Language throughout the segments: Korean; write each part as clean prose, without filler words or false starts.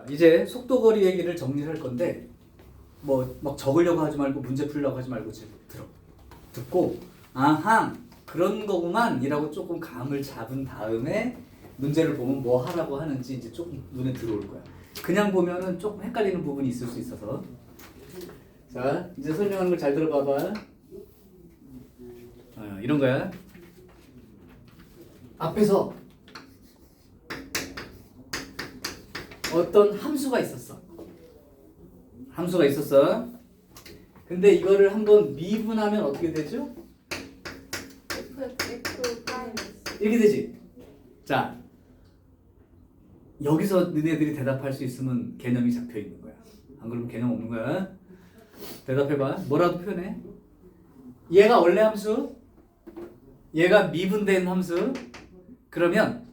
이제 속도 거리 얘기를 정리할 건데 뭐 막 적으려고 하지 말고 문제 풀려고 하지 말고 지금 듣고 아하 그런 거구만 이라고 조금 감을 잡은 다음에 문제를 보면 뭐 하라고 하는지 이제 조금 눈에 들어올 거야. 그냥 보면은 조금 헷갈리는 부분이 있을 수 있어서. 자, 이제 설명하는 걸 잘 들어봐봐. 이런 거야. 앞에서 어떤 함수가 있었어. 함수가 있었어. 근데 이거를 한번 미분하면 어떻게 되죠? 이렇게 되지. 자, 여기서 너네들이 대답할 수 있으면 개념이 잡혀 있는 거야. 안 그러면 개념 없는 거야. 대답해봐. 뭐라도 표현해. 얘가 원래 함수, 얘가 미분된 함수. 그러면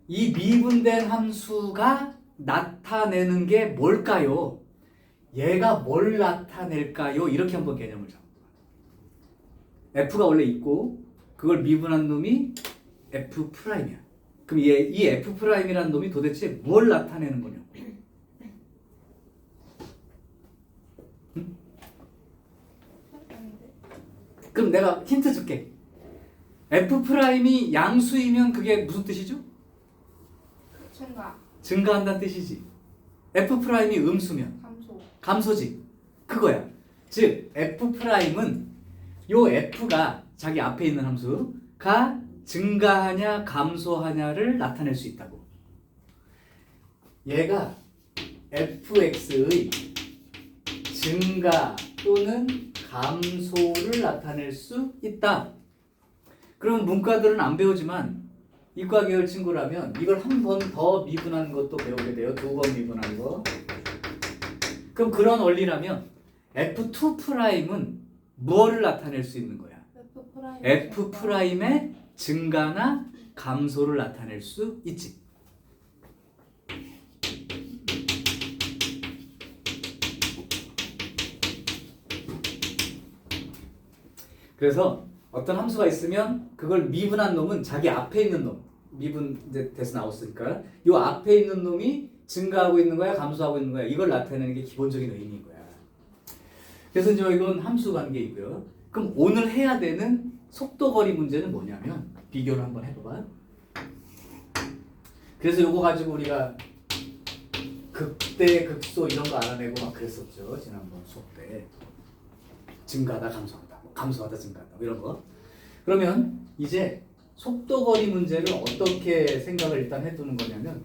이 미분된 함수가 나타내는 게 뭘까요? 얘가 뭘 나타낼까요? 이렇게 한번 개념을 잡아. F가 원래 있고 그걸 미분한 놈이 F'이야. 그럼 이 F'이라는 놈이 도대체 뭘 나타내는 거냐고. 응? 그럼 내가 힌트 줄게. F'이 양수이면 그게 무슨 뜻이죠? 증가한다는 뜻이지. F'이 음수면 감소지. 그거야. 즉 F'은 요 F가 자기 앞에 있는 함수가 증가하냐 감소하냐를 나타낼 수 있다고. 얘가 fx의 증가 또는 감소를 나타낼 수 있다. 그럼 문과들은 안 배우지만 이과 계열 친구라면 이걸 한 번 더 미분하는 것도 배우게 돼요. 2번 미분한 거. 그럼 그런 원리라면 F2'은 무엇을 나타낼 수 있는 거야? F'의 증가나 감소를 나타낼 수 있지. 그래서 어떤 함수가 있으면 그걸 미분한 놈은 자기 앞에 있는 놈, 미분 이제 돼서 나왔으니까 요 앞에 있는 놈이 증가하고 있는 거야, 감소하고 있는 거야. 이걸 나타내는 게 기본적인 의미인 거야. 그래서 이제 이건 함수 관계이고요. 그럼 오늘 해야 되는 속도거리 문제는 뭐냐면 비교를 한번 해봐봐. 그래서 요거 가지고 우리가 극대, 극소 이런 거 알아내고 막 그랬었죠. 지난번 수업 때. 증가하다, 감소하다, 감소하다, 증가하다 이런 거. 그러면 이제 속도거리 문제를 어떻게 생각을 일단 해두는 거냐면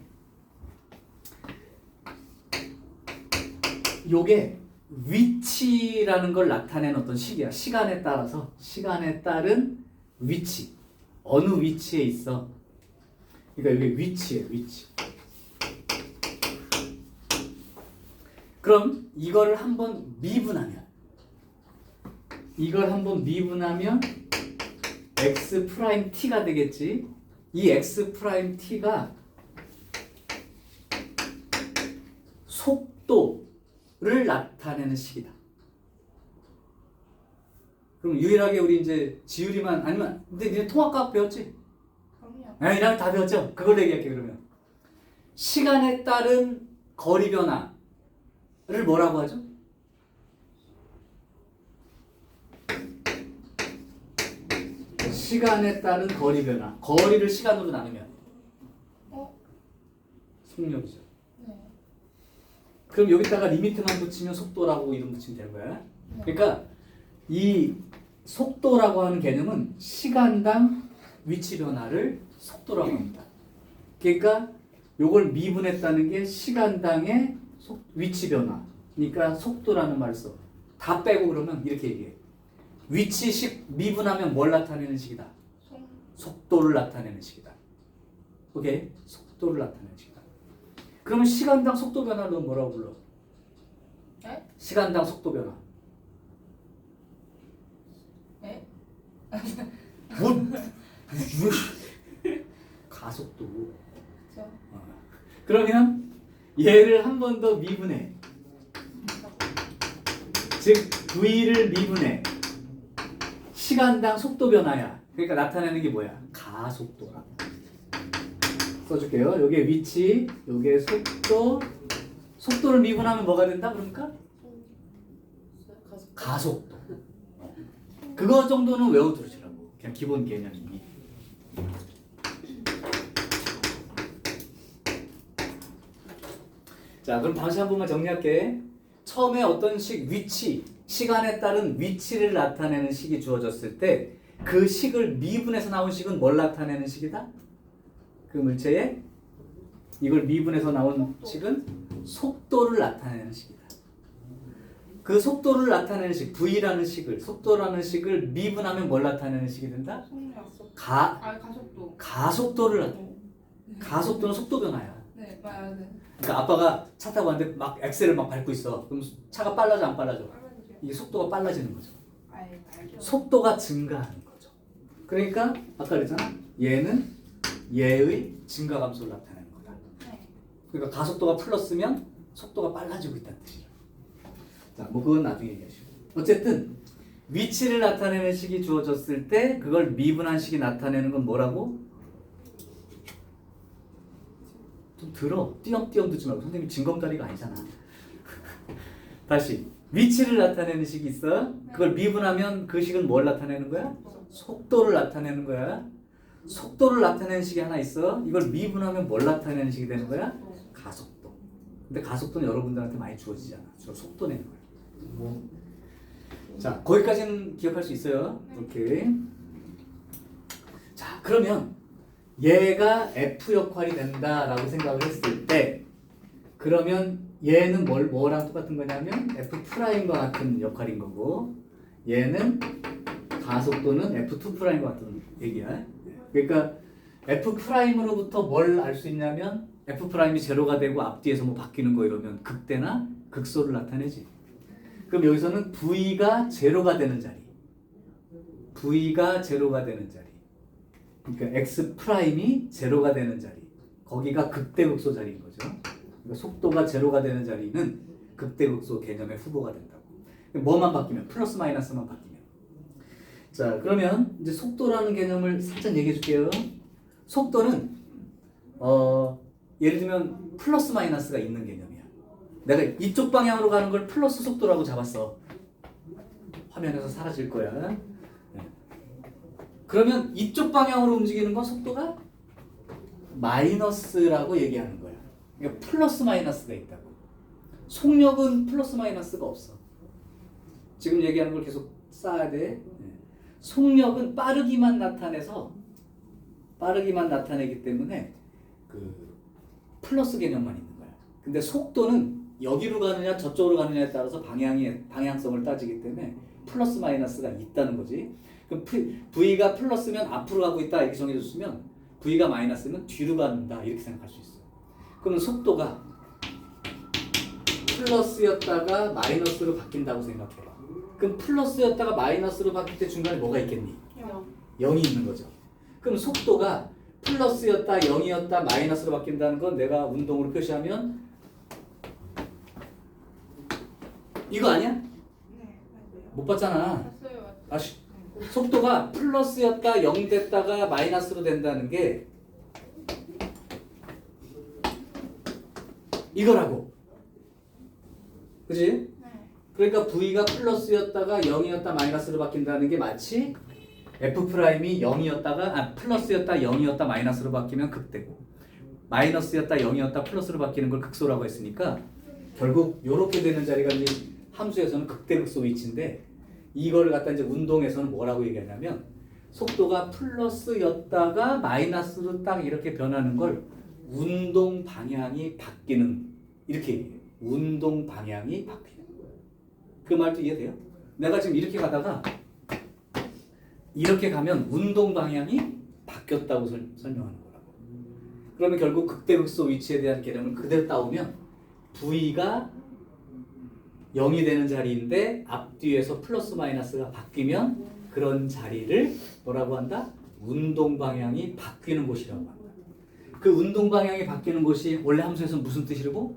요게 위치라는 걸 나타내는 어떤 식이야. 시간에 따라서 시간에 따른 위치. 어느 위치에 있어. 그러니까 이게 위치예요. 위치. 그럼 이거를 한번 미분하면 x 프라임 t가 되겠지. 이 x 프라임 t가 속도를 나타내는 식이다. 그럼 유일하게 우리 이제 지율이만 아니면 근데 니네 통합과학 배웠지? 그럼요. 이랑 다 배웠죠? 그걸 얘기할게. 그러면 시간에 따른 거리 변화를 뭐라고 하죠? 시간에 따른 거리 변화. 거리를 시간으로 나누면 속력이죠. 네. 그럼 여기다가 리미트만 붙이면 속도라고 이름 붙이면 되는 거야. 그러니까 이 속도라고 하는 개념은 시간당 위치 변화를 속도라고 합니다. 그러니까 요걸 미분했다는 게 시간당의 위치 변화. 그러니까 속도라는 말을 써. 다 빼고 그러면 이렇게 얘기해. 위치식 미분하면 뭘 나타내는 식이다? 속도를 나타내는 식이다. 오케이? 속도를 나타내는 식이다. 그러면 시간당 속도 변화를 넌 뭐라고 불러? 네? 시간당 속도 변화. 네? 가속도. 그렇죠. 그러면 얘를 한 번 더 미분해. 즉 V를 미분해. 시간당 속도 변화야. 그러니까 나타내는 게 뭐야? 가속도라. 써줄게요. 요게 위치, 요게 속도, 속도를 미분하면 뭐가 된다? 그러니까 가속도. 그거 정도는 외워두시라고. 그냥 기본 개념이니. 자, 그럼 다시 한 번만 정리할게. 처음에 어떤 위치, 시간에 따른 위치를 나타내는 식이 주어졌을 때 그 식을 미분해서 나온 식은 뭘 나타내는 식이다? 그 물체의 이걸 미분해서 나온 식은 속도를 나타내는 식이다. 그 속도를 나타내는 식, V라는 식을, 속도라는 식을 미분하면 뭘 나타내는 식이 된다? 가속도. 가속도를 나타내. 가속도는 속도 변화야. 네, 맞아요. 네. 그러니까 아빠가 차 타고 왔는데 막 엑셀을 막 밟고 있어. 그럼 차가 빨라져 안 빨라져? 이게 속도가 빨라지는 거죠. 알죠. 속도가 증가하는 거죠. 그러니까 아까 그랬잖아. 얘는 얘의 증가 감소를 나타내는 거다. 네. 그러니까 가속도가 플러스면 속도가 빨라지고 있다는 뜻이죠. 자, 뭐 그건 나중에 얘기하시고. 어쨌든 위치를 나타내는 식이 주어졌을 때 그걸 미분한 식이 나타내는 건 뭐라고? 좀 들어. 띄엄띄엄 듣지 말고. 선생님 징검다리가 아니잖아. 다시. 위치를 나타내는 식이 있어. 그걸 미분하면 그 식은 뭘 나타내는 거야? 속도를 나타내는 거야. 속도를 나타내는 식이 하나 있어. 이걸 미분하면 뭘 나타내는 식이 되는 거야? 가속도. 근데 가속도는 여러분들한테 많이 주어지잖아. 주로 속도 내는 거야. 자, 거기까지는 기억할 수 있어요. 오케이. 자, 그러면 얘가 F 역할이 된다라고 생각을 했을 때 그러면 얘는 뭐랑 똑같은 거냐면 F'과 같은 역할인 거고 얘는 가속도는 F2'과 같은 얘기야. 그러니까 F'으로부터 뭘 알 수 있냐면 F'이 제로가 되고 앞뒤에서 뭐 바뀌는 거 이러면 극대나 극소를 나타내지. 그럼 여기서는 V가 제로가 되는 자리 V가 제로가 되는 자리 그러니까 X'이 제로가 되는 자리 거기가 극대극소 자리인 거죠. 그러니까 속도가 제로가 되는 자리는 극대극소 개념의 후보가 된다고. 뭐만 바뀌면 플러스 마이너스만 바뀌면. 자, 그러면 이제 속도라는 개념을 살짝 얘기해 줄게요. 속도는 예를 들면 플러스 마이너스가 있는 개념이야. 내가 이쪽 방향으로 가는 걸 플러스 속도라고 잡았어. 화면에서 사라질 거야. 네. 그러면 이쪽 방향으로 움직이는 건 속도가 마이너스라고 얘기하는 거야. 그러니까 플러스 마이너스가 있다고. 속력은 플러스 마이너스가 없어. 지금 얘기하는 걸 계속 쌓아야 돼. 속력은 빠르기만 나타내기 때문에 그 플러스 개념만 있는 거야. 근데 속도는 여기로 가느냐 저쪽으로 가느냐에 따라서 방향성을 따지기 때문에 플러스 마이너스가 있다는 거지. 그럼 V가 플러스면 앞으로 가고 있다 이렇게 정해줬으면 V가 마이너스면 뒤로 간다 이렇게 생각할 수 있어. 그러면 속도가 플러스였다가 마이너스로 바뀐다고 생각해봐. 그럼 플러스였다가 마이너스로 바뀔 때 중간에 뭐가 있겠니? 0이 있는 거죠. 그럼 속도가 플러스였다 0이었다 마이너스로 바뀐다는 건 내가 운동으로 표시하면 이거 아니야? 네, 맞아요. 못 봤잖아. 봤어요. 다시 속도가 플러스였다 0 됐다가 마이너스로 된다는 게 이거라고. 그치? 네. 그러니까 V가 플러스였다가 0이었다 마이너스로 바뀐다는 게 마치 F'이 0이었다가 플러스였다 0이었다 마이너스로 바뀌면 극대고 마이너스였다 0이었다 플러스로 바뀌는 걸 극소라고 했으니까 결국 이렇게 되는 자리가 이제 함수에서는 극대극소 위치인데 이걸 갖다 이제 운동에서는 뭐라고 얘기하냐면 속도가 플러스였다가 마이너스로 딱 이렇게 변하는 걸 운동 방향이 바뀌는 이렇게 얘기해요. 운동 방향이 바뀌는 거예요. 그 말도 이해돼요? 내가 지금 이렇게 가다가 이렇게 가면 운동 방향이 바뀌었다고 설명하는 거라고. 그러면 결국 극대극소 위치에 대한 개념을 그대로 따오면 V가 0이 되는 자리인데 앞뒤에서 플러스 마이너스가 바뀌면 그런 자리를 뭐라고 한다? 운동 방향이 바뀌는 곳이라고 한다. 그 운동 방향이 바뀌는 곳이 원래 함수에서 무슨 뜻이라고?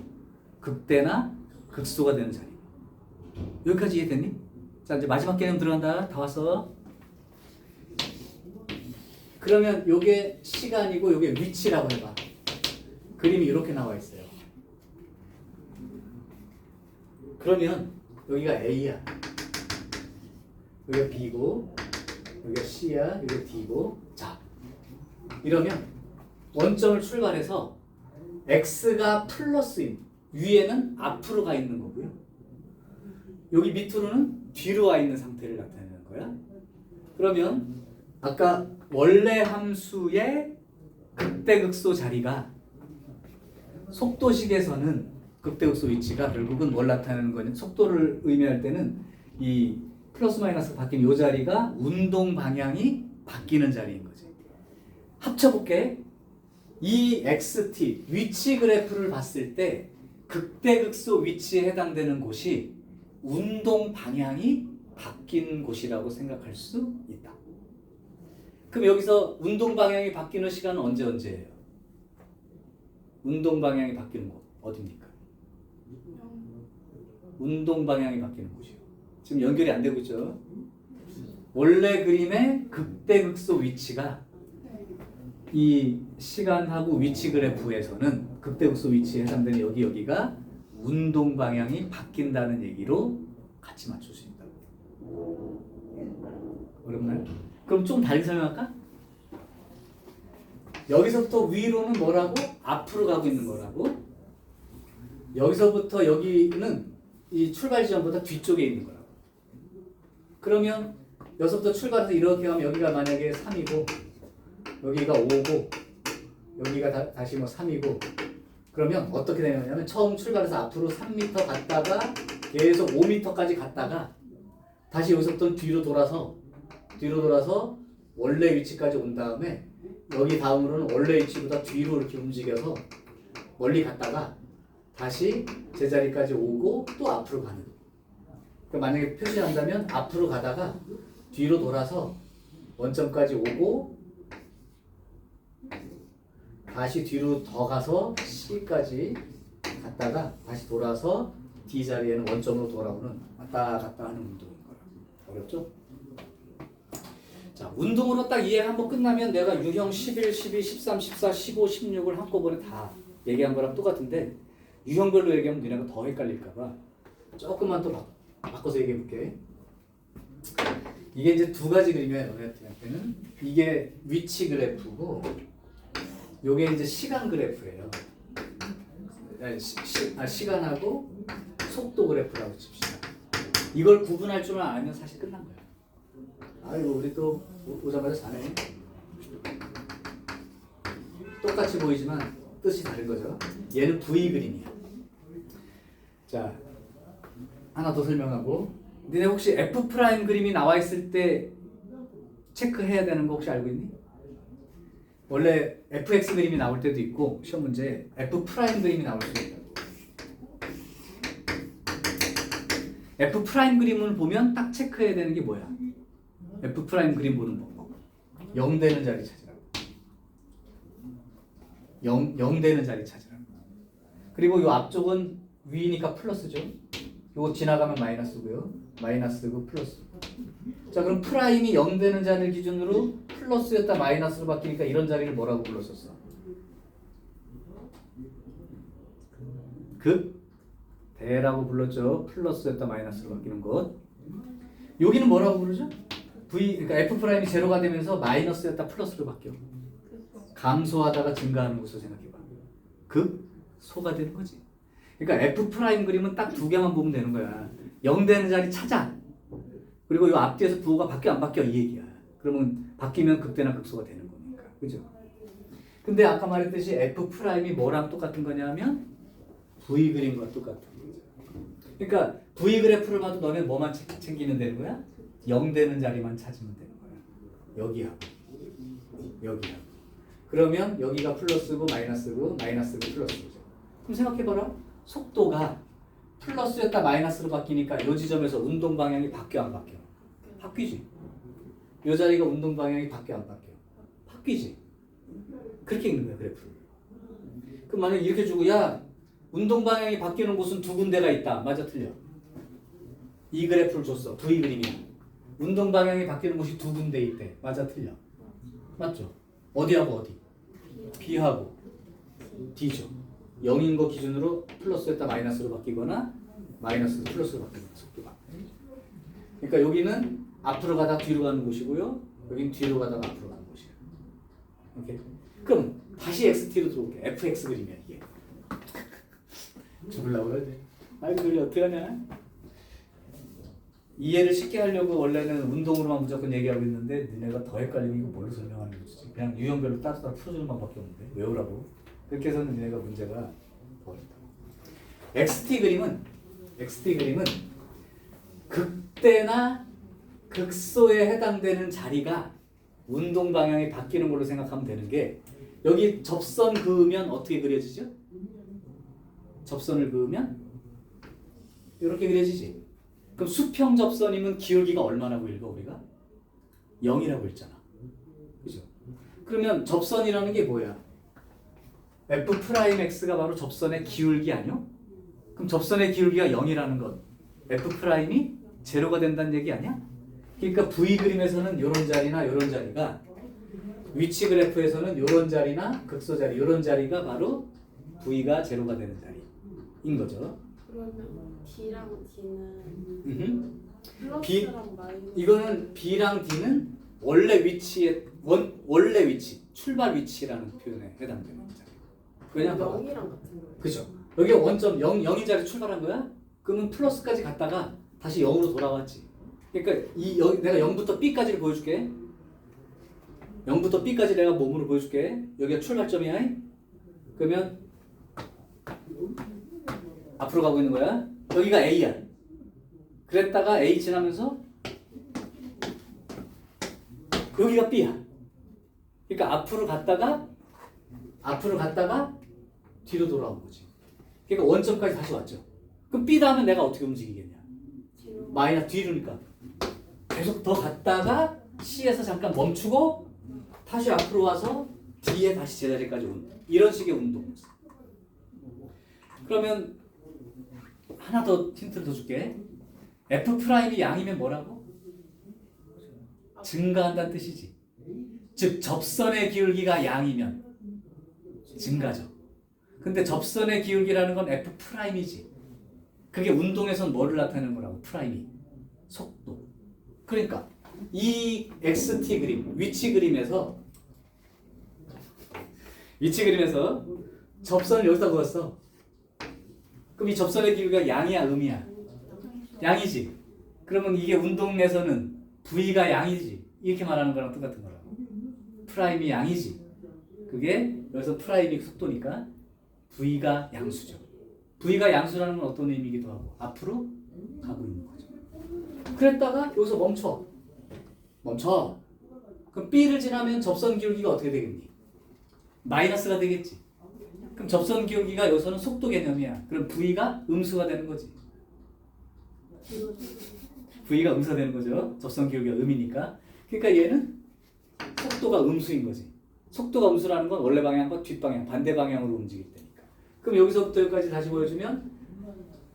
극대나 극소가 되는 자리. 여기까지 이해됐니? 자, 이제 마지막 개념 들어간다. 다 왔어. 그러면 요게 시간이고 요게 위치라고 해봐. 그림이 이렇게 나와 있어요. 그러면 여기가 A야. 여기가 B고 여기가 C야. 여기가 D고. 자, 이러면 원점을 출발해서 X가 플러스인 위에는 앞으로 가 있는 거고요. 여기 밑으로는 뒤로 와 있는 상태를 나타내는 거야. 그러면 아까 원래 함수의 극대극소 자리가 속도식에서는 극대극소 위치가 결국은 뭘 나타내는 거냐? 속도를 의미할 때는 이 플러스 마이너스 바뀐 이 자리가 운동 방향이 바뀌는 자리인 거지. 합쳐볼게. 이 xt 위치 그래프를 봤을 때 극대극소 위치에 해당되는 곳이 운동 방향이 바뀐 곳이라고 생각할 수 있다. 그럼 여기서 운동 방향이 바뀌는 시간은 언제예요? 운동 방향이 바뀌는 곳 어디입니까? 운동 방향이 바뀌는 곳이요. 지금 연결이 안 되고 있죠. 원래 그림의 극대극소 위치가 이 시간하고 위치 그래프에서는 극대극소 위치에 해당되는 여기가 운동 방향이 바뀐다는 얘기로 같이 맞출 수 있다. 어렵나요? 그럼 좀 달리 설명할까? 여기서부터 위로는 뭐라고? 앞으로 가고 있는 거라고. 여기서부터 여기는 이 출발 지점보다 뒤쪽에 있는 거라고. 그러면 여기서부터 출발해서 이렇게 가면 여기가 만약에 3이고 여기가 5고 여기가 다시 뭐 3이고 그러면 어떻게 되냐면 처음 출발해서 앞으로 3m 갔다가 계속 5m까지 갔다가 다시 여기서부터 뒤로 돌아서 원래 위치까지 온 다음에 여기 다음으로는 원래 위치보다 뒤로 이렇게 움직여서 멀리 갔다가 다시 제자리까지 오고 또 앞으로 가는. 그러니까 만약에 표시한다면 앞으로 가다가 뒤로 돌아서 원점까지 오고 다시 뒤로 더 가서 C까지 갔다가 다시 돌아서 D 자리에는 원점으로 돌아오는 왔다 갔다 하는 운동인 거라. 어렵죠? 자, 운동으로 딱 이해가 한번 끝나면 내가 유형 11, 12, 13, 14, 15, 16을 한꺼번에 다 얘기한 거랑 똑같은데 유형별로 얘기하면 너네가 더 헷갈릴까봐 조금만 또 바꿔서 얘기해 볼게. 이게 이제 두 가지 그림이에요. 너네한테는 이게 위치 그래프고 요게 이제 시간 그래프예요. 시간하고 속도 그래프라고 칩시다. 이걸 구분할 줄만 알면 사실 끝난 거야. 아이고 우리 또 오자마자 잘해. 똑같이 보이지만 뜻이 다른 거죠. 얘는 V 그림이야. 자, 하나 더 설명하고. 너네 혹시 F 프라임 그림이 나와 있을 때 체크해야 되는 거 혹시 알고 있니? 원래 fx 그림이 나올 때도 있고 시험 문제에 f 프라임 그림이 나올 수도 있다고. f 프라임 그림을 보면 딱 체크해야 되는 게 뭐야? f 프라임 그림 보는 법. 0 되는 자리 찾으라고. 0 되는 자리 찾으라고. 그리고 요 앞쪽은 위니까 플러스죠. 요거 지나가면 마이너스고요. 마이너스고 플러스. 자, 그럼 프라임이 0 되는 자리를 기준으로 플러스였다 마이너스로 바뀌니까 이런 자리를 뭐라고 불렀었어? 극대라고 불렀죠. 플러스였다 마이너스로 바뀌는 것. 여기는 뭐라고 부르죠? 그러니까 f 프라임이 제로가 되면서 마이너스였다 플러스로 바뀌어. 감소하다가 증가하는 것으로 생각해봐. 극소가 되는 거지. 그러니까 f 프라임 그림은 딱 두 개만 보면 되는 거야. 0 되는 자리 찾아. 그리고 이 앞뒤에서 부호가 바뀌어 안 바뀌어 이 얘기야. 그러면 바뀌면 극대나 극소가 되는 거니까. 그죠? 근데 아까 말했듯이 f 프라임이 뭐랑 똑같은 거냐면 v 그림과 똑같은 거죠. 그러니까 v 그래프를 봐도 너네 뭐만 챙기면 되는 거야? 0 되는 자리만 찾으면 되는 거야. 여기하고 여기하고. 그러면 여기가 플러스고 마이너스고 마이너스고 플러스죠. 그럼 생각해봐라. 속도가 플러스였다 마이너스로 바뀌니까 이 지점에서 운동 방향이 바뀌어 안 바뀌어? 바뀌지. 이 자리가 운동 방향이 바뀌어 안 바뀌어? 바뀌지. 그렇게 읽는 거야 그래프를. 그럼 만약에 이렇게 주고 야 운동 방향이 바뀌는 곳은 두 군데가 있다. 맞아 틀려? 이 그래프를 줬어. V 그림이야. 운동 방향이 바뀌는 곳이 두 군데 있대. 맞아 틀려? 맞죠? 어디하고 어디? B하고 D죠. 0인 거 기준으로 플러스였다 마이너스로 바뀌거나 마이너스 플러스로 바뀌는 속도가. 그러니까 여기는 앞으로 가다 뒤로 가는 곳이고요. 여기는 뒤로 가다가 앞으로 가는 곳이에요. 오케이. 그럼 다시 XT로 들어올게. FX 그림이야 이게. 죽으려고 그러지. 아이고 그걸 어떻게 하냐? 이해를 쉽게 하려고 원래는 운동으로만 무조건 얘기하고 있는데 니네가 더 헷갈리면 이거 뭘로 설명하는 거지? 그냥 유형별로 따로따로 풀어주는 방법밖에 없는데 외우라고. 그렇게 해서는 니네가 문제가 더 어렵다. XT 그림은 극대나 극소에 해당되는 자리가 운동 방향이 바뀌는 걸로 생각하면 되는 게 여기 접선 그으면 어떻게 그려지죠? 접선을 그으면 이렇게 그려지지. 그럼 수평 접선이면 기울기가 얼마라고 읽어 우리가? 0이라고 했잖아. 그죠? 그러면 접선이라는 게 뭐야? F'X가 바로 접선의 기울기 아니요? 그럼 접선의 기울기가 0이라는 건 F'이 제로가 된다는 얘기 아니야? 그러니까 V 그림에서는 이런 자리나 이런 자리가 위치 그래프에서는 이런 자리나 극소 자리 이런 자리가 바로 V가 제로가 되는 자리인 거죠. 그러면 B랑 D는 B 플러스랑 마이너스. 이거는 B랑 D는 원래 위치에 원래 위치 출발 위치라는 표현에 해당되는 자리. 왜냐면 0이랑 같은 거예요. 그죠? 여기 원점 0인 자리 출발한 거야? 그러면 플러스까지 갔다가 다시 0으로 돌아왔지. 그러니까 여기 내가 0부터 B까지를 보여줄게. 0부터 B까지 내가 몸으로 보여줄게. 여기가 출발점이야. 그러면 앞으로 가고 있는 거야. 여기가 A야. 그랬다가 A 지나면서 여기가 B야. 그러니까 앞으로 갔다가 뒤로 돌아온 거지. 그러니까 원점까지 다시 왔죠. 그럼 B 다음에 내가 어떻게 움직이겠냐? 뒤로. 마이너스 뒤로니까 계속 더 갔다가 C에서 잠깐 멈추고 다시 앞으로 와서 D에 다시 제자리까지 오는 이런 식의 운동. 그러면 하나 더 힌트를 더 줄게. F'이 양이면 뭐라고? 증가한다는 뜻이지. 즉 접선의 기울기가 양이면 증가죠. 근데 접선의 기울기라는 건 F'이지. 그게 운동에선 뭐를 나타내는 거라고? 프라임이. 속도. 그러니까 이 XT 그림, 위치 그림에서 접선을 여기다 그었어. 그럼 이 접선의 기울기가 양이야, 음이야? 양이지. 그러면 이게 운동에서는 V가 양이지. 이렇게 말하는 거랑 똑같은 거라고. 프라임이 양이지. 그게 여기서 프라임이 속도니까 V가 양수죠. V가 양수라는 건 어떤 의미이기도 하고 앞으로 가고 있는 거죠. 그랬다가 여기서 멈춰. 그럼 B를 지나면 접선 기울기가 어떻게 되겠니? 마이너스가 되겠지. 그럼 접선 기울기가 여기서는 속도 개념이야. 그럼 V가 음수가 되는 거지. V가 음수가 되는 거죠. 접선 기울기가 음이니까. 그러니까 얘는 속도가 음수인 거지. 속도가 음수라는 건 원래 방향과 뒷방향, 반대 방향으로 움직일 때니까. 그럼 여기서부터 여기까지 다시 보여주면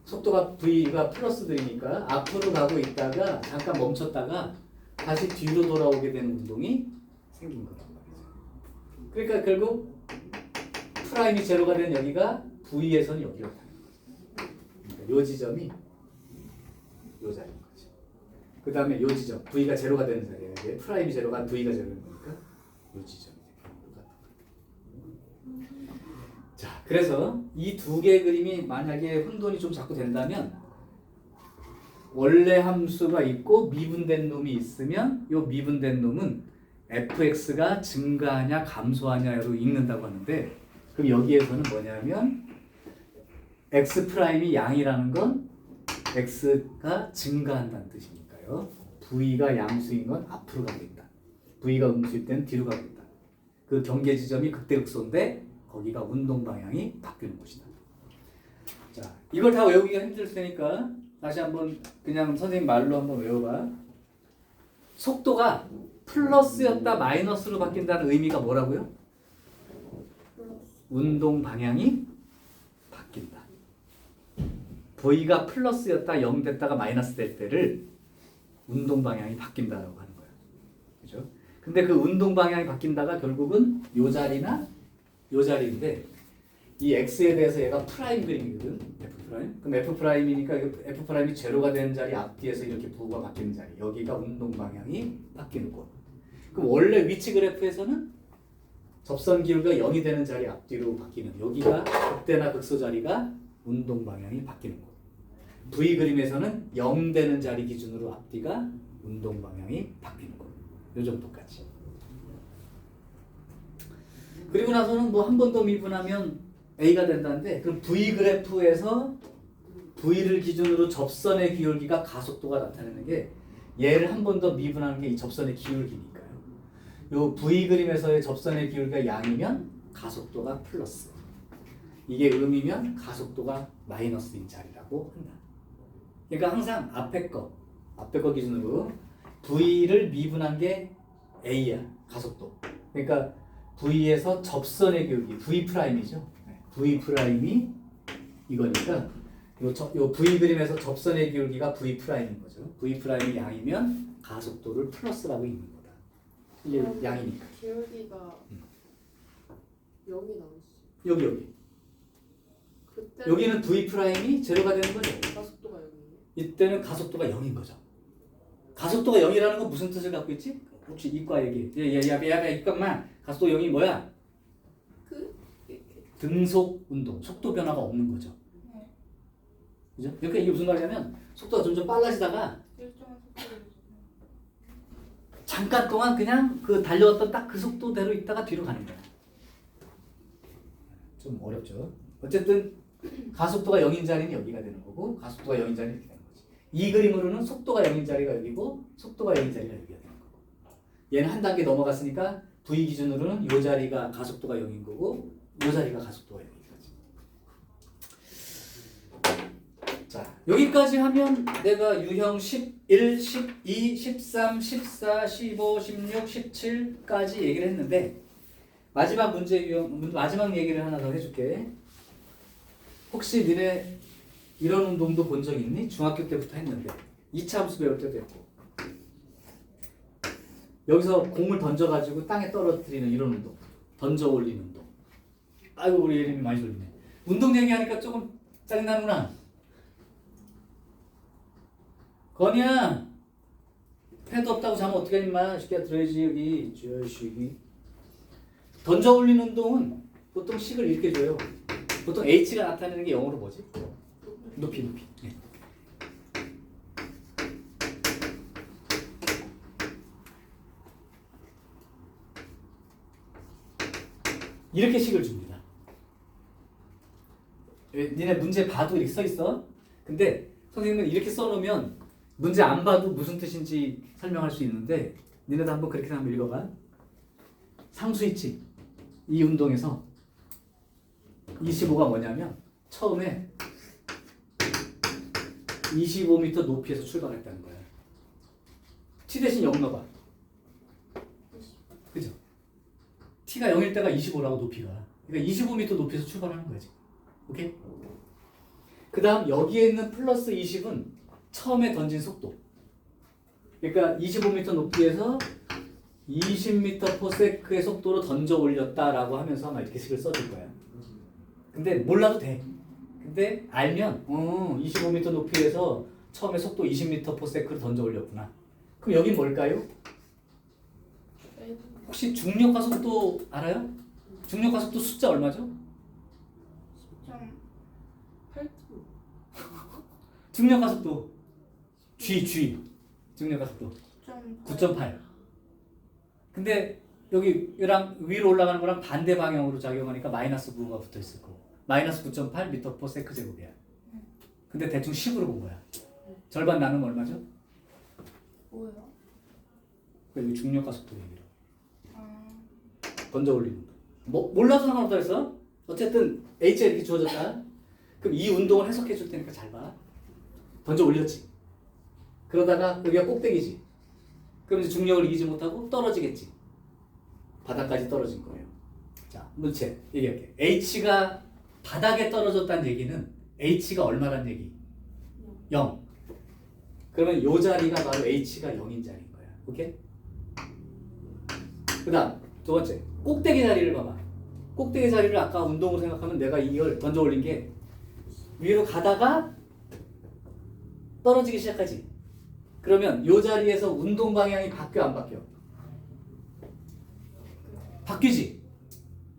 속도가 V가 플러스들이니까 앞으로 가고 있다가 잠깐 멈췄다가 다시 뒤로 돌아오게 되는 운동이 생긴 거란 말이죠. 그러니까 결국 프라임이 제로가 된 여기가 V에서는 여기로 가는 거죠. 그러니까 요 지점이 요 자리인 거죠. 그 다음에 요 지점, V가 제로가 되는 자리예요. 이게 프라임이 제로가 V가 제로인 거니까 요 지점이 자, 그래서 이 두 개의 그림이 만약에 혼돈이 좀 자꾸 된다면 원래 함수가 있고 미분된 놈이 있으면 이 미분된 놈은 fx가 증가하냐 감소하냐로 읽는다고 하는데 그럼 여기에서는 뭐냐면 x''이 양이라는 건 x가 증가한다는 뜻이니까요. v가 양수인 건 앞으로 가고 있다. v가 음수일 때는 뒤로 가고 있다. 그 경계 지점이 극대극소인데 거기가 운동 방향이 바뀌는 곳이다. 자, 이걸 다 외우기가 힘들 테니까 다시 한번 그냥 선생님 말로 한번 외워봐. 속도가 플러스였다 마이너스로 바뀐다는 의미가 뭐라고요? 운동 방향이 바뀐다. V가 플러스였다 0 됐다가 마이너스 될 때를 운동 방향이 바뀐다라고 하는 거예요. 그죠? 근데 그 운동 방향이 바뀐다가 결국은 요 자리나 요 자리인데 이 x에 대해서 얘가 프라임 그림이거든. f 프라임. 그럼 f 프라임이니까 f 프라임이 제로가 되는 자리 앞뒤에서 이렇게 부호가 바뀌는 자리. 여기가 운동 방향이 바뀌는 곳. 그럼 원래 위치 그래프에서는 접선 기울기가 0이 되는 자리 앞뒤로 바뀌는 여기가 극대나 극소 자리가 운동 방향이 바뀌는 곳. V 그림에서는 0 되는 자리 기준으로 앞뒤가 운동 방향이 바뀌는 곳. 요 정도까지. 그리고 나서는 뭐 한 번 더 미분하면 A가 된다는데 그럼 V 그래프에서 V를 기준으로 접선의 기울기가 가속도가 나타내는 게 얘를 한 번 더 미분하는 게 이 접선의 기울기니까요. 요 V 그림에서의 접선의 기울기가 양이면 가속도가 플러스. 이게 음이면 가속도가 마이너스인 자리라고 한다. 그러니까 항상 앞에 거 기준으로 V를 미분한 게 A야. 가속도. 그러니까 V에서 접선의 기울기 V 프라임이죠. V 프라임이 이거니까 요 V 그림에서 접선의 기울기가 V 프라임인 거죠. V 프라임이 양이면 가속도를 플러스라고 읽는 거다. 이게 양이니까. 기울기가 0이 나왔어. 여기. 그때 여기는 V 프라임이 제로가 되는 거죠. 가속도가 0이에요. 이때는 가속도가 0인 거죠. 가속도가 0이라는 건 무슨 뜻을 갖고 있지? 혹시 이과 얘기. 야, 이것만 가속도 0이 뭐야? 등속 운동, 속도 변화가 없는 거죠. 네. 그죠? 그러니까 이게 무슨 말이냐면 속도가 점점 빨라지다가 일정한 속도로 잠깐 동안 그냥 그 달려왔던 딱 그 속도대로 있다가 뒤로 가는 거야. 좀 어렵죠. 어쨌든 가속도가 0인 자리는 여기가 되는 거고 가속도가 0인 자리는 이렇게 되는 거지. 이 그림으로는 속도가 0인 자리가 여기고 속도가 0인 자리가 여기가 되는 거고 얘는 한 단계 넘어갔으니까 V 기준으로는 이 자리가 가속도가 0인 거고 이 자리가 가속도가 0이까지. 자, 여기까지 하면 내가 유형 11, 12, 13, 14, 15, 16, 17까지 얘기를 했는데 마지막 문제 유형 마지막 얘기를 하나 더 해줄게. 혹시 니네 이런 운동도 본 적 있니? 중학교 때부터 했는데 2차 함수 배울 때도 했고 여기서 공을 던져가지고 땅에 떨어뜨리는 이런 운동 던져 올리는 운동. 아이고 우리 예림이 많이 졸리네. 운동 얘기하니까 조금 짜증나는구나. 건이야 패드 없다고 자면 어떻게 해 임마. 시키야 들어야지 여기 자식이. 던져 올리는 운동은 보통 식을 이렇게 줘요. 보통 H가 나타내는 게 영어로 뭐지? 높이. 네. 이렇게 식을 줍니다. 니네 문제 봐도 이렇게 써 있어. 근데 선생님은 이렇게 써놓으면 문제 안 봐도 무슨 뜻인지 설명할 수 있는데 니네도 한번 그렇게 한번 읽어봐. 상수 있지? 이 운동에서 25가 뭐냐면 처음에 25m 높이에서 출발했다는 거야. t 대신 0 넣어봐. 그죠? t가 0일 때가 25라고 높이가. 그러니까 25m 높이에서 출발하는 거야 지금. 오케이? 그 다음 여기에 있는 플러스 20은 처음에 던진 속도. 그러니까 25m 높이에서 20m/s의 속도로 던져 올렸다라고 하면서 아마 이렇게 식을 써줄 거야. 근데 몰라도 돼. 근데 알면 25m 높이에서 처음에 속도 20m/s로 던져 올렸구나. 그럼 여긴 뭘까요? 혹시 중력 가속도 알아요? 중력 가속도 숫자 얼마죠? 10.8. 중력 가속도 G 중력 가속도 9.8. 근데 여기랑 위로 올라가는 거랑 반대 방향으로 작용하니까 마이너스 9가 붙어 있을 거고 마이너스 9.8 m/s 제곱이야. 근데 대충 10으로 본 거야. 절반 나누면 얼마죠? 뭐예요? 여기 중력 가속도 얘기로 아, 던져 올리는 거. 뭐 몰라도 상관없다 했어. 어쨌든 H가 이렇게 주어졌다. 그럼 이 운동을 해석해 줄 테니까 잘 봐. 던져 올렸지. 그러다가 여기가 꼭대기지. 그럼 이제 중력을 이기지 못하고 떨어지겠지. 바닥까지 떨어진 거예요. 자, 문제 얘기할게. H가 바닥에 떨어졌다는 얘기는 H가 얼마란 얘기? 0. 그러면 요 자리가 바로 H가 0인 자리인 거야. 오케이? 그 다음 두 번째 꼭대기 자리를 봐봐. 꼭대기 자리를 아까 운동으로 생각하면 내가 이걸 던져 올린 게 위로 가다가 떨어지기 시작하지. 그러면 이 자리에서 운동 방향이 바뀌어 안 바뀌어? 바뀌지.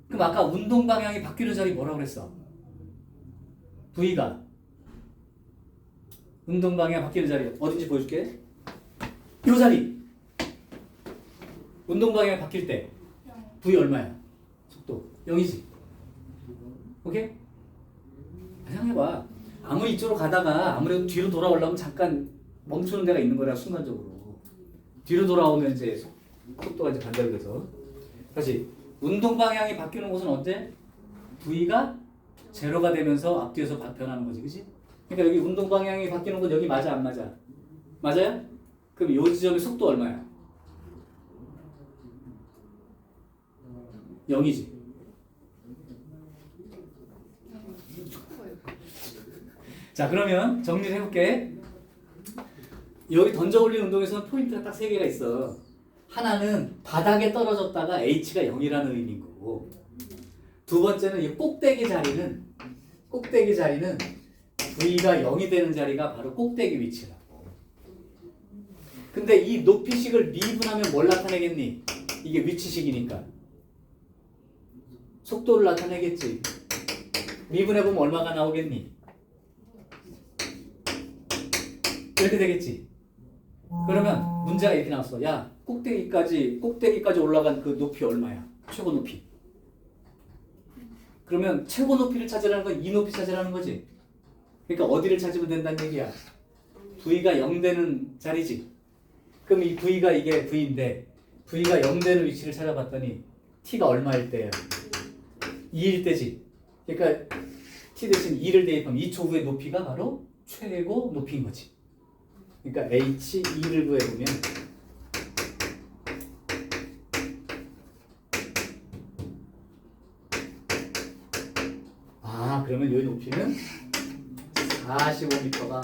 그럼 아까 운동 방향이 바뀌는 자리 뭐라고 그랬어? V가 운동 방향 바뀌는 자리 어딘지 보여줄게. 이 자리 운동 방향 바뀔 때 V 얼마야? 속도 0이지. 오케이? 생각해봐. 아무리 이쪽으로 가다가 아무래도 뒤로 돌아오려면 잠깐 멈추는 데가 있는 거라 순간적으로 뒤로 돌아오면 이제 속도가 이제 반대로 돼서 다시 운동 방향이 바뀌는 곳은 언제? V가 제로가 되면서 앞뒤에서 변하는 거지, 그렇지? 그러니까 여기 운동 방향이 바뀌는 건 여기 맞아 안 맞아? 맞아요? 그럼 이 지점의 속도 얼마야? 0이지. 자, 그러면 정리를 해볼게. 여기 던져 올린 운동에서는 포인트가 딱 3개가 있어. 하나는 바닥에 떨어졌다가 H가 0이라는 의미인 거고, 두 번째는 이 꼭대기 자리는 V가 0이 되는 자리가 바로 꼭대기 위치라고. 근데 이 높이식을 미분하면 뭘 나타내겠니? 이게 위치식이니까 속도를 나타내겠지. 미분해보면 얼마가 나오겠니? 이렇게 되겠지. 그러면 문제가 이렇게 나왔어. 야, 꼭대기까지 올라간 그 높이 얼마야? 최고 높이. 그러면 최고 높이를 찾으라는 건 이 높이 찾으라는 거지. 그러니까 어디를 찾으면 된다는 얘기야? V가 0 되는 자리지. 그럼 이 V가 이게 V인데 V가 0 되는 위치를 찾아봤더니 T가 얼마일 때야? 2일 때지. 그러니까 T 대신 2를 대입하면 2초 후의 높이가 바로 최고 높이인 거지. 그러니까 H2를 구해보면 그러면 이 높이는 45m가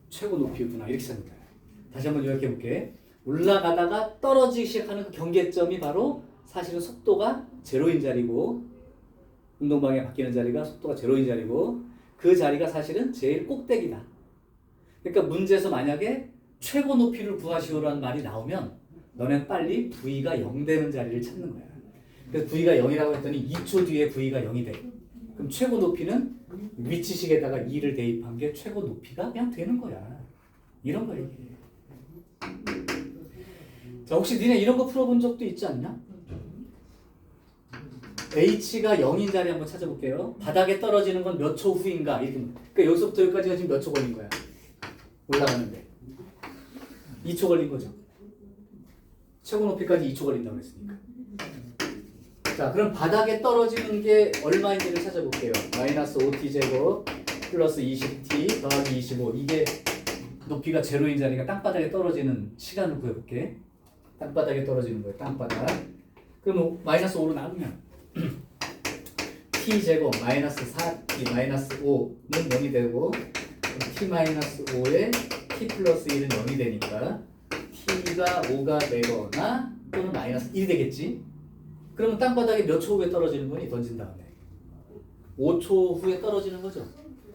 최고 높이구나 이렇게 생각해요. 다시 한번 요약해 볼게. 올라가다가 떨어지기 시작하는 그 경계점이 바로 사실은 속도가 제로인 자리고 운동 방향이 바뀌는 자리가 속도가 제로인 자리고 그 자리가 사실은 제일 꼭대기다. 그러니까 문제에서 만약에 최고 높이를 구하시오라는 말이 나오면 너는 빨리 V가 0 되는 자리를 찾는 거야. 그래서 V가 0이라고 했더니 2초 뒤에 V가 0이 돼. 그럼 최고 높이는 위치식에다가 2를 대입한 게 최고 높이가 그냥 되는 거야. 이런 거 얘기해. 자, 혹시 니네 이런 거 풀어본 적도 있지 않나? H가 0인 자리 한번 찾아볼게요. 바닥에 떨어지는 건 몇 초 후인가? 이렇게. 그러니까 여기서부터 여기까지가 지금 몇 초 걸린 거야? 올라가는데 2초 걸린 거죠. 최고 높이까지 2초 걸린다고 했으니까. 자, 그럼 바닥에 떨어지는 게 얼마인지를 찾아볼게요. 마이너스 5t제곱 플러스 20t 더하기 25. 이게 높이가 제로인 자리가 땅바닥에 떨어지는 시간을 구해볼게. 땅바닥에 떨어지는 거예요. 땅바닥. 그럼 마이너스 5로 나누면 t제곱 마이너스 4t 마이너스 5는 0이 되고 t 마이너스 5에 t 플러스 1은 0이 되니까 t가 5가 되거나 또는 마이너스 1이 되겠지. 그러면 땅바닥에 몇 초 후에 떨어지는 거니? 던진 다음에 5초 후에 떨어지는 거죠.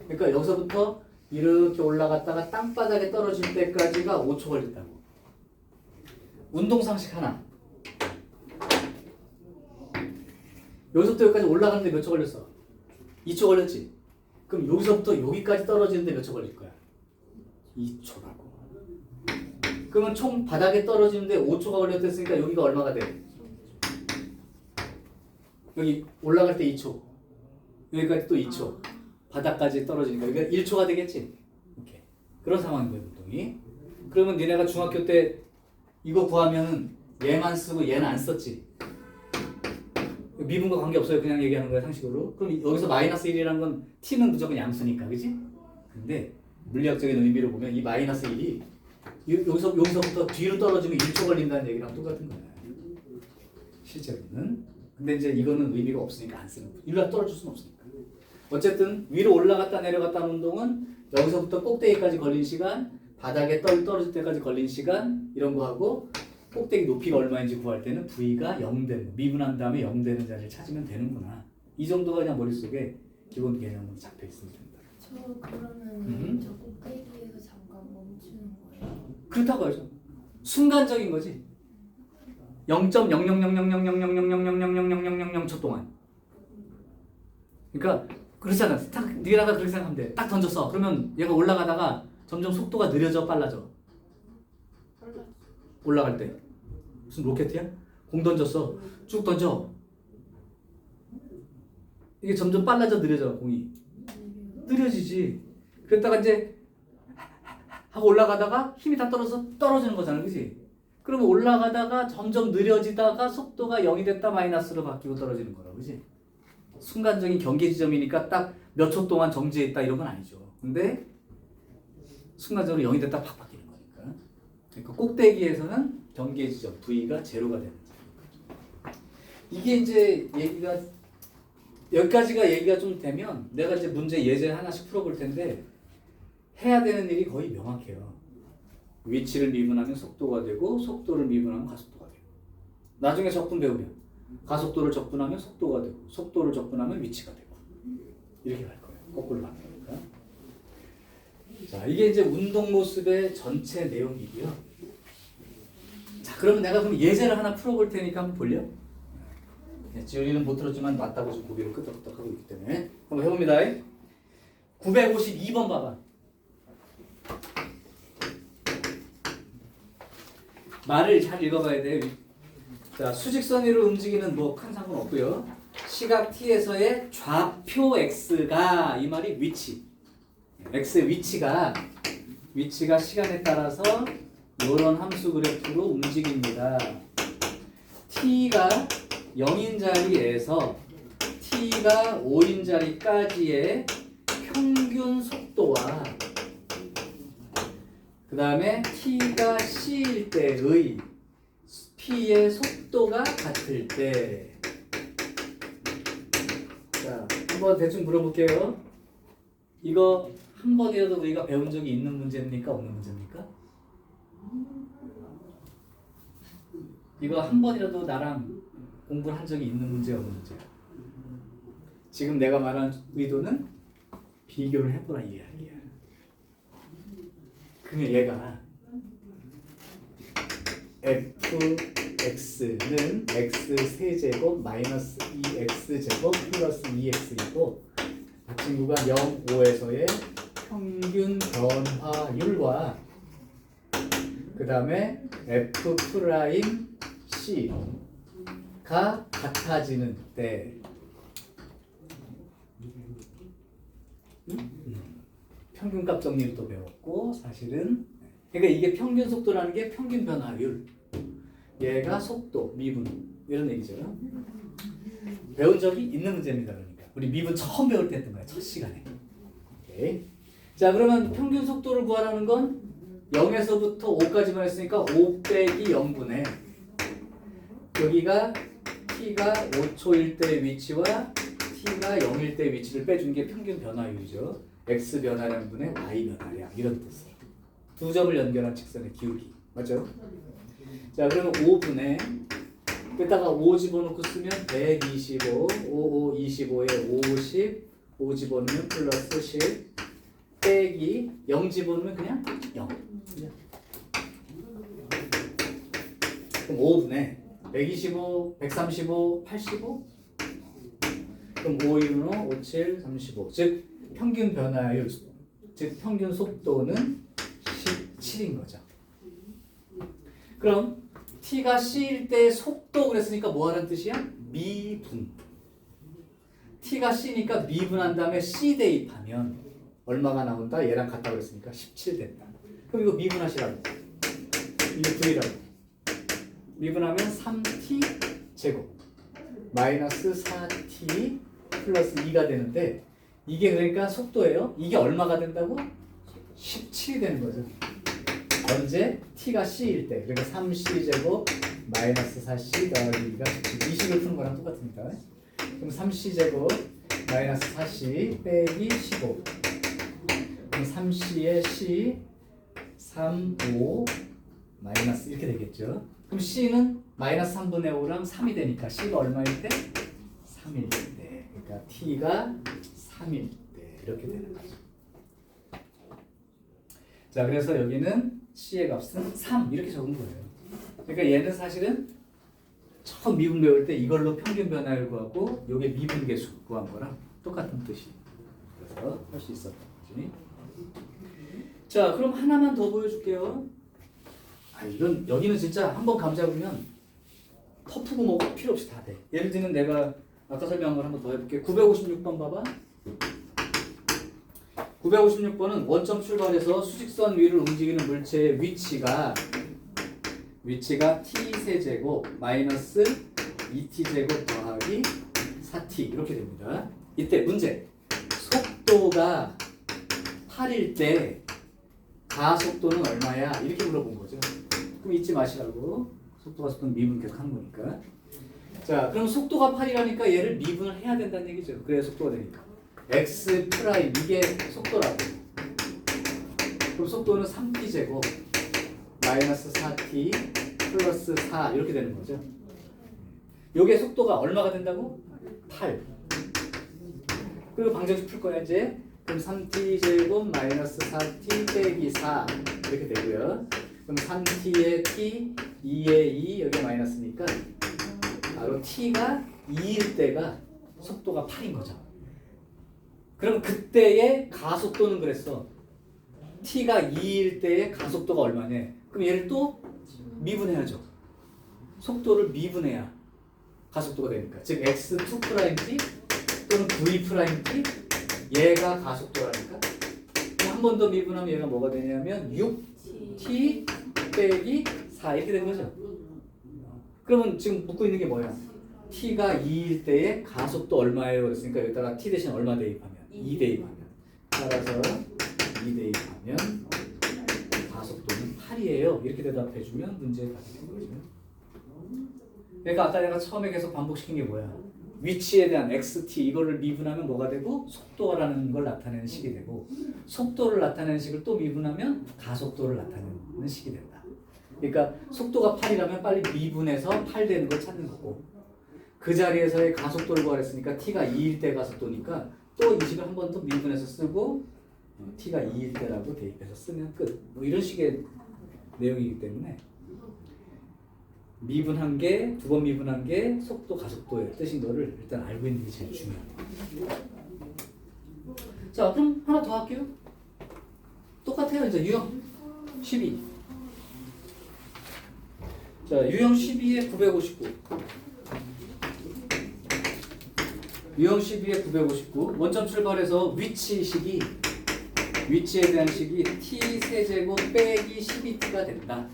그러니까 여기서부터 이렇게 올라갔다가 땅바닥에 떨어질 때까지가 5초 걸렸다고. 운동상식 하나. 여기서부터 여기까지 올라가는데 몇 초 걸렸어? 2초 걸렸지? 그럼 여기서부터 여기까지 떨어지는데 몇 초 걸릴 거야? 2초라고. 그러면 총 바닥에 떨어지는데 5초가 걸렸으니까 여기가 얼마가 돼? 여기 올라갈 때 2초, 여기까지 또 2초, 바닥까지 떨어지니까 여기가 1초가 되겠지? 오케이. 그런 상황인 거예요, 운동이. 그러면 니네가 중학교 때 이거 구하면 얘만 쓰고 얘는 안 썼지? 미분과 관계없어요. 그냥 얘기하는 거야, 상식으로. 그럼 여기서 마이너스 1이라는 건 t는 무조건 양수니까, 그지? 근데 물리학적인 의미로 보면 이 마이너스 1이 여기서부터 뒤로 떨어지면 1초 걸린다는 얘기랑 똑같은 거야. 실제로는. 근데 이제 이거는 의미가 없으니까 안 쓰는 거야. 일로 떨어질 수는 없으니까. 어쨌든 위로 올라갔다 내려갔다 하는 운동은 여기서부터 꼭대기까지 걸린 시간, 바닥에 떨어질 때까지 걸린 시간 이런 거 하고 꼭대기 높이가 얼마인지 구할 때는 V가 0 되는, 미분한 다음에 0 되는 자리를 찾으면 되는구나. 이 정도가 그냥 머릿속에 기본 개념으로 잡혀 있으면 된다. 저 그러면 저 꼭대기에서 잠깐 멈추는 거예요? 그렇다고 하죠. 순간적인 거지. 0.00000000000000000초 동안. 그러니까 그렇잖아. 딱 네가 그렇게 생각하면 돼. 딱 던졌어. 그러면 얘가 올라가다가 점점 속도가 느려져, 빨라져. 빨라. 올라갈 때. 무슨 로켓이야? 공 던졌어. 쭉 던져. 이게 점점 빨라져, 느려져, 공이. 느려지지. 그랬다가 이제 하고 올라가다가 힘이 다 떨어지는 거잖아, 그렇지? 그러면 올라가다가 점점 느려지다가 속도가 0이 됐다 마이너스로 바뀌고 떨어지는 거라, 그렇지? 순간적인 경계 지점이니까 딱 몇 초 동안 정지해 있다 이런 건 아니죠. 근데 순간적으로 0이 됐다 팍 바뀌는 거니까. 그러니까 꼭대기에서는 경계 지점 V가 제로가 되는 거죠. 이게 이제 얘기가 여기까지가 얘기가 좀 되면 내가 이제 문제 예제 하나씩 풀어볼 텐데 해야 되는 일이 거의 명확해요. 위치를 미분하면 속도가 되고 속도를 미분하면 가속도가 되고 나중에 적분 배우면 가속도를 적분하면 속도가 되고 속도를 적분하면 위치가 되고 이렇게 갈 거예요. 거꾸로 바뀌니까. 자, 이게 이제 운동 모습의 전체 내용이고요. 자, 그러면 내가 그럼 예제를 하나 풀어볼 테니까 한번 볼려? 지훈이는 못 들었지만 맞다고 지금 고개를 끄덕끄덕 하고 있기 때문에 한번 해봅니다. 952번 봐봐. 말을 잘 읽어봐야 돼. 자, 수직선 위로 움직이는 뭐 큰 상관 없고요. 시각 t에서의 좌표 x가 이 말이 위치. x의 위치가 시간에 따라서 이런 함수 그래프로 움직입니다. t가 0인 자리에서 t가 5인 자리까지의 평균 속도와 그 다음에 t가 c일 때의 p의 속도가 같을 때. 자, 한번 대충 물어볼게요. 이거 한 번이라도 우리가 배운 적이 있는 문제입니까? 없는 문제입니까? 이거 한 번이라도 나랑 공부를 한 적이 있는 문제, 없는 문제야? 지금 내가 말한 의도는 비교를 해보라 이 이야기야. 그러면 얘가 fx는 x 세제곱 마이너스 2x제곱 플러스 2x이고 이 친구가 0, 5에서의 평균 변화율과 그 다음에 f 프라임 c가 같아지는 때 평균값 정리를 또 배웠고 사실은 그러니까 이게 평균 속도라는 게 평균 변화율 얘가 속도 미분 이런 얘기죠. 배운 적이 있는 문제입니다. 그러니까 우리 미분 처음 배울 때 했던 거야. 첫 시간에. 오케이. 자, 그러면 평균 속도를 구하라는 건 0에서부터 5까지만 했으니까 5 빼기 0분의 여기가 t가 5초일 때 위치와 t가 0일 때 위치를 빼준 게 평균 변화율이죠. x 변화량 분의 y 변화량 이런 뜻이에요. 두 점을 연결한 직선의 기울기 맞죠? 자, 그러면 5분의 여기다가 5 집어넣고 쓰면 125 55 25에 50 5 집어넣으면 플러스 10 빼기 0 집어넣으면 그냥 0 그럼 5분의 125 135 85 그럼 5 1은 5 7 35 즉 평균 변화율 즉 평균 속도는 17인 거죠. 그럼 t가 c일 때 속도 그랬으니까 뭐 하는 뜻이야? 미분. t가 c니까 미분한 다음에 c 대입하면 얼마가 나온다? 얘랑 같다 그랬으니까 17 된다. 그럼 이거 미분하시라고. 이게 V라고. 미분하면 3t 제곱 마이너스 4t 플러스 2가 되는데 이게 그러니까 속도예요. 이게 얼마가 된다고? 17이 되는 거죠. 언제? t가 c일 때. 그러니까 3c 제곱 마이너스 4c 더하기 2가 17. 20을 푸는 거랑 똑같습니다. 그럼 3c 제곱 마이너스 4c 빼기 15. 그럼 3c의 c 3, 5 마이너스 이렇게 되겠죠. 그럼 C는 마이너스 3분의 5랑 3이 되니까 C가 얼마일 때? 3일 때. 그러니까 T가 3일 때 이렇게 되는 거죠. 자, 그래서 여기는 C의 값은 3 이렇게 적은 거예요. 그러니까 얘는 사실은 처음 미분 배울 때 이걸로 평균 변화를 구하고 요게 미분계수 구한 거랑 똑같은 뜻이. 그래서 할 수 있었던 거지. 자, 그럼 하나만 더 보여줄게요. 이건 여기는 진짜 한번 감 잡으면 터프고 뭐고 필요 없이 다 돼. 예를 들면 내가 아까 설명한 걸 한번 더 해볼게. 956번 봐봐. 956번은 원점 출발해서 수직선 위를 움직이는 물체의 위치가 t세제곱 마이너스 2t제곱 더하기 4t 이렇게 됩니다. 이때 문제. 속도가 8일 때 가속도는 얼마야? 이렇게 물어본 거죠. 그럼 잊지 마시라고. 속도가 속도는 미분 계속 하는 거니까. 자, 그럼 속도가 8이라니까 얘를 미분을 해야 된다는 얘기죠. 그래야 속도가 되니까. x 프라임 이게 속도라고. 그럼 속도는 3t제곱 마이너스 4t 플러스 4 이렇게 되는 거죠. 요게 속도가 얼마가 된다고? 8. 그리고 방정식 풀 거야 이제. 그럼 3t제곱 마이너스 4t 빼기 4 이렇게 되고요. 그럼 3t의 t, 2의 2 여기 마이너스니까 바로 t가 2일 때가 속도가 8인 거죠. 그럼 그때의 가속도는 그랬어. t가 2일 때의 가속도가 얼마냐? 그럼 얘를 또 미분해야죠. 속도를 미분해야 가속도가 되니까. 즉 x2't 또는 v't 얘가 가속도라니까. 한 번 더 미분하면 얘가 뭐가 되냐면 6t 빼기 4 이렇게 되는 거죠. 그러면 지금 묻고 있는 게 뭐야? t가 2일 때의 가속도 얼마예요? 그랬으니까 여기다가 t 대신 얼마 대입하면? 2 대입하면. 따라서 2 대입하면 가속도는 8이에요. 이렇게 대답해주면 문제에 답이 되는 거죠. 그러니까 아까 내가 처음에 계속 반복시킨 게 뭐야? 위치에 대한 xt 이거를 미분하면 뭐가 되고 속도라는 걸 나타내는 식이 되고 속도를 나타내는 식을 또 미분하면 가속도를 나타내는 식이 된다. 그러니까 속도가 8이라면 빨리 미분해서 8 되는 걸 찾는 거고 그 자리에서의 가속도를 구하랬으니까 t가 2일 때 가속도니까 또 이 식을 한 번 더 미분해서 쓰고 t가 2일 때라고 대입해서 쓰면 끝. 뭐 이런 식의 내용이기 때문에 미분한 게, 두 번 미분한 게 속도, 가속도의 뜻인 거를 일단 알고 있는 게 제일 중요합니다. 자, 그럼 하나 더 할게요. 똑같아요. 이제 유형 12. 자, 유형 12에 959. 유형 12에 959. 원점 출발해서 위치에 대한 식이 t세제곱 빼기 12t가 된다.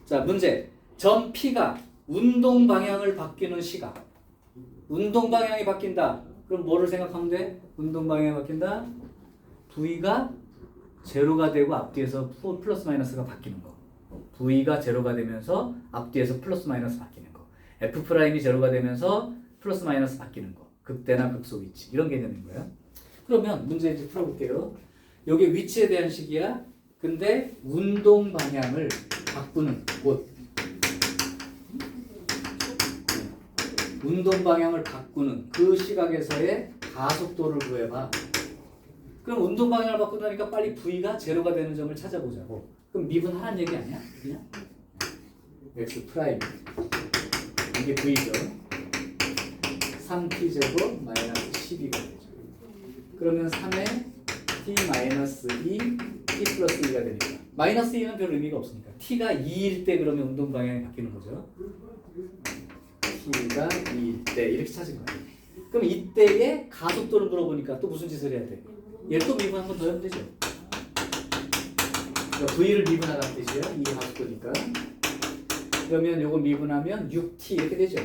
자, 문제. 점 P가 운동 방향을 바뀌는 시각. 운동 방향이 바뀐다. 그럼 뭐를 생각하면 돼? 운동 방향이 바뀐다. V가 제로가 되고 앞뒤에서 플러스 마이너스가 바뀌는 거. V가 제로가 되면서 앞뒤에서 플러스 마이너스 바뀌는 거. F'이 제로가 되면서 플러스 마이너스 바뀌는 거. 극대나 극소 위치. 이런 개념인 거야. 그러면 문제 이제 풀어볼게요. 여기 위치에 대한 식이야. 근데 운동 방향을 바꾸는 곳. 운동 방향을 바꾸는 그 시각에서의 가속도를 구해봐. 그럼 운동 방향을 바꾼다니까 빨리 V가 제로가 되는 점을 찾아보자고. 그럼 미분하라는 얘기 아니야? 그냥 x 프라임 이게 V죠. 3t 제곱 마이너스 12가 되죠. 그러면 3에 t 마이너스 2 t 플러스 2가 되니까 마이너스 2는 별 의미가 없으니까 t가 2일 때 그러면 운동 방향이 바뀌는 거죠. t가 2일 때 이렇게 찾은 거예요. 그럼 이때의 가속도를 물어보니까 또 무슨 짓을 해야 돼? 얘를 또 미분 한 번 더 하면 되죠. 그러니까 V를 미분하라는 뜻이에요. 이 가속도니까. 그러면 요걸 미분하면 6t 이렇게 되죠.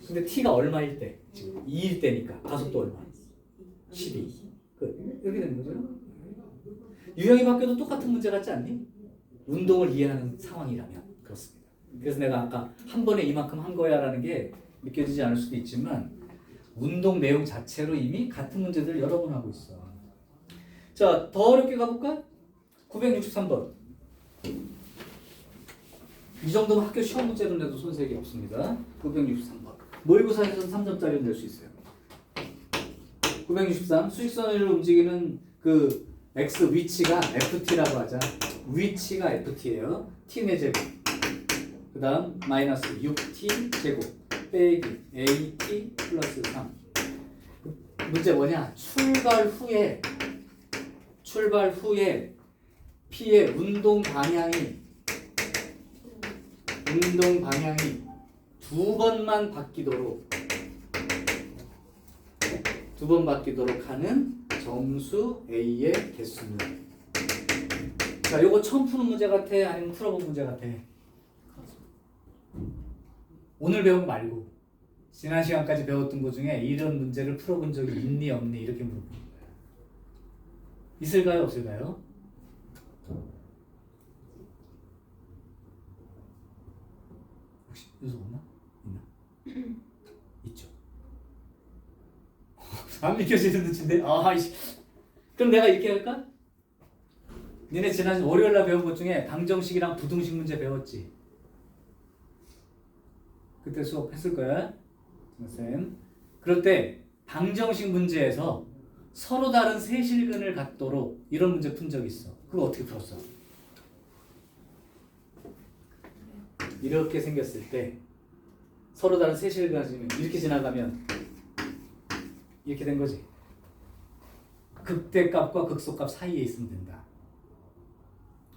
근데 t가 얼마일 때? 지금 2일 때니까 가속도 얼마? 12. 이렇게 되는 거죠. 유형이 바뀌어도 똑같은 문제 같지 않니? 운동을 이해하는 상황이라면 그렇습니다. 그래서 내가 아까 한 번에 이만큼 한 거야 라는 게 느껴지지 않을 수도 있지만 운동 내용 자체로 이미 같은 문제들을 여러 번 하고 있어. 자, 더 어렵게 가볼까? 963번. 이 정도면 학교 시험 문제로 내도 손색이 없습니다. 963번. 모의고사에서는 3점짜리를 낼 수 있어요. 963. 수직선을 움직이는 그 x 위치가 ft라고 하자. 위치가 ft예요. t의 제곱. 그 다음 마이너스 6t 제곱 빼기 at 플러스 3. 문제 뭐냐? 출발 후에 p의 운동 방향이 두 번만 바뀌도록 하는 점수 A의 개수입니다. 자, 요거 처음 푸는 문제 같아? 아니면 풀어본 문제 같아? 오늘 배운 거 말고 지난 시간까지 배웠던 것 중에 이런 문제를 풀어본 적이 있니 없니 이렇게 물어보는 거예요. 있을까요? 없을까요? 혹시 요소 없나? 있나? 있죠. 안 믿겨지는 눈치인데? 아이씨. 그럼 내가 이렇게 할까? 니네 지난 월요일날 배운 것 중에 방정식이랑 부등식 문제 배웠지? 그때 수업했을 거야. 쌤. 그럴 때 방정식 문제에서 서로 다른 세실근을 갖도록 이런 문제 푼 적 있어. 그거 어떻게 풀었어? 이렇게 생겼을 때 서로 다른 세실근을 가지면 이렇게 지나가면 이렇게 된 거지. 극대값과 극소값 사이에 있으면 된다.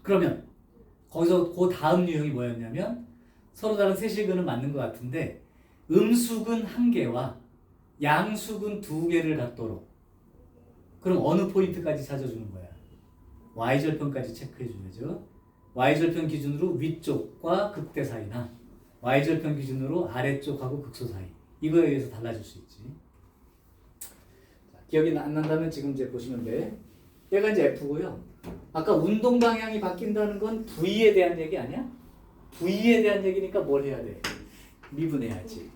그러면 거기서 그 다음 유형이 뭐였냐면 서로 다른 세실근은 맞는 것 같은데 음수근 1개와 양수근 2개를 갖도록. 그럼 어느 포인트까지 찾아주는 거야? y절편까지 체크해 줘야죠. y절편 기준으로 위쪽과 극대 사이나 y절편 기준으로 아래쪽하고 극소 사이. 이거에 의해서 달라질 수 있지. 자, 기억이 안 난다면 지금 이제 보시면 돼. 얘가 이제 F고요. 아까 운동 방향이 바뀐다는 건 V에 대한 얘기 아니야? V에 대한 얘기니까 뭘 해야 돼? 미분해야지.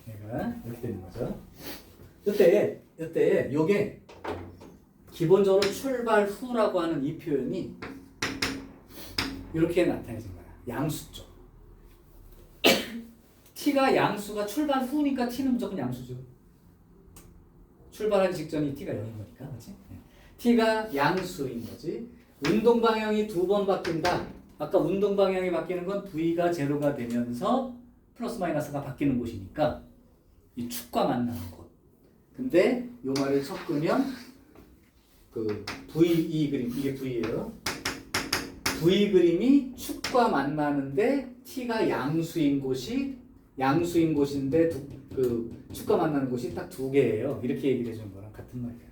얘가 이렇게 되는 거죠. 이때 요게 기본적으로 출발 후라고 하는 이 표현이 이렇게 나타내진 거야. 양수 쪽. t가 양수가 출발 후니까 t는 무조건 양수죠. 출발하기 직전이 t가 0인 거니까, 그렇지? t가 양수인 거지. 운동 방향이 2번 바뀐다. 아까 운동 방향이 바뀌는 건 v가 제로가 되면서 플러스 마이너스가 바뀌는 곳이니까 이 축과 만나는 곳. 근데 요 말을 섞으면 그 V 그림, 이게 V예요. V 그림이 축과 만나는데 t가 양수인 곳인데 그 축과 만나는 곳이 딱 2개예요. 이렇게 얘기를 해준 거랑 같은 말이에요.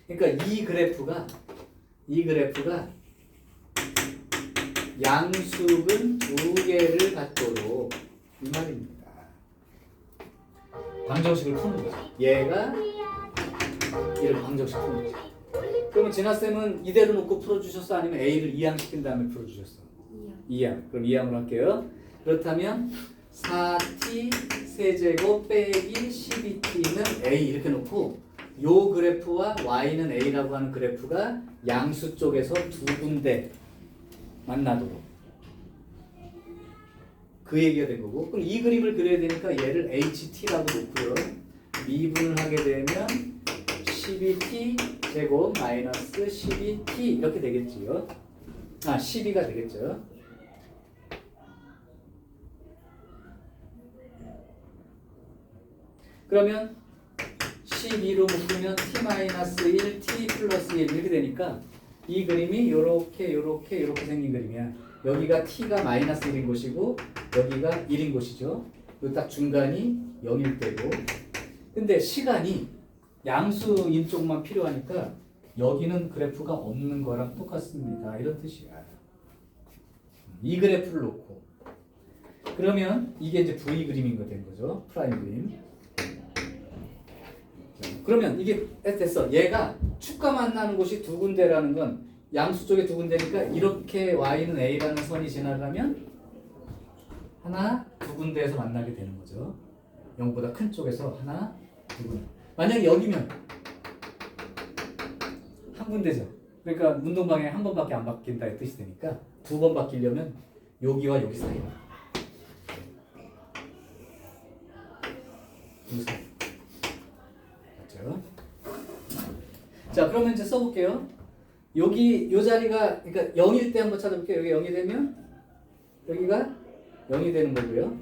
그러니까 이 그래프가 양수근 2개를 갖도록 이 말입니다. 방정식을 푸는 거죠. 얘가 이런 방정식 푸는 거죠. 그러면 진아쌤은 이대로 놓고 풀어주셨어? 아니면 A를 2항 시킨 다음에 풀어주셨어? 2항. 그럼 2항으로 할게요. 그렇다면 4t 세제곱 빼기 12t는 A 이렇게 놓고 요 그래프와 y는 A라고 하는 그래프가 양수 쪽에서 2군데 만나도록 그 얘기가 된 거고, 그럼 이 그림을 그려야 되니까 얘를 HT라고 놓고요. 미분을 하게 되면 12t 제곱 마이너스 12t 이렇게 되겠지요. 12가 되겠죠. 그러면 12로 묶으면 t-1, t 플러스 1 이렇게 되니까 이 그림이 이렇게 생긴 그림이야. 여기가 t가 마이너스 1인 곳이고 여기가 1인 곳이죠. 요 딱 중간이 0일 때고. 근데 시간이 양수인 쪽만 필요하니까 여기는 그래프가 없는 거랑 똑같습니다. 이런 뜻이야. 이 그래프를 놓고 그러면 이게 이제 V 그림인 거 된 거죠. 프라임 그림. 그러면 이게 됐어. 얘가 축과 만나는 곳이 2군데라는 건 양수 쪽에 2군데니까 이렇게 y는 a라는 선이 지나가면 하나, 2군데에서 만나게 되는 거죠. 0보다 큰 쪽에서 하나, 2군데. 만약에 여기면 한 군데죠. 그러니까 운동 방향 한 번밖에 안 바뀐다의 뜻이 되니까 두 번 바뀌려면 여기와 여기 사이. 맞죠? 자, 그러면 이제 써볼게요. 여기 요 자리가 그러니까 0일 때 한번 찾아볼게요. 여기 0이 되면 여기가 0이 되는 거고요.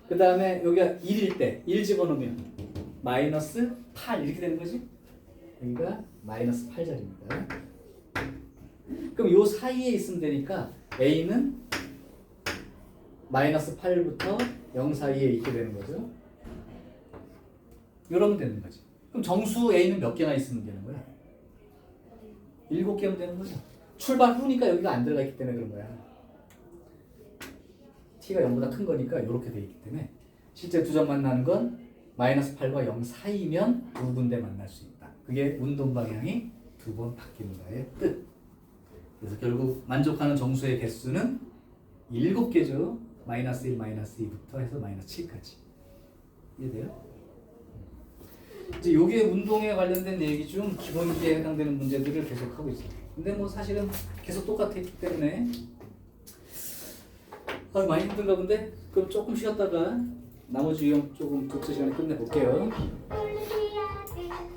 그 다음에 여기가 1일 때 1 집어넣으면 마이너스 8 이렇게 되는 거지. 여기가 마이너스 8자리입니다. 그럼 요 사이에 있으면 되니까 A는 마이너스 8부터 0 사이에 있게 되는 거죠. 이러면 되는 거지. 그럼 정수 A는 몇 개나 있으면 되는 거야? 7개면 되는 거죠. 출발 후니까 여기가 안 들어가 있기 때문에 그런 거야. t가 0보다 큰 거니까 이렇게 돼 있기 때문에 실제 두 점 만나는 건 마이너스 8과 0 사이면 두 군데 만날 수 있다. 그게 운동 방향이 두 번 바뀐다의 뜻. 그래서 결국 만족하는 정수의 개수는 7개죠. 마이너스 1, 마이너스 2부터 해서 마이너스 7까지. 이해돼요? 이제 요게 운동에 관련된 얘기 중 기본기에 해당되는 문제들을 계속 하고 있어요. 근데 뭐 사실은 계속 똑같았기 때문에 많이 힘든가 본데? 그럼 조금 쉬었다가 나머지 유형 조금 독서 시간에 끝내볼게요.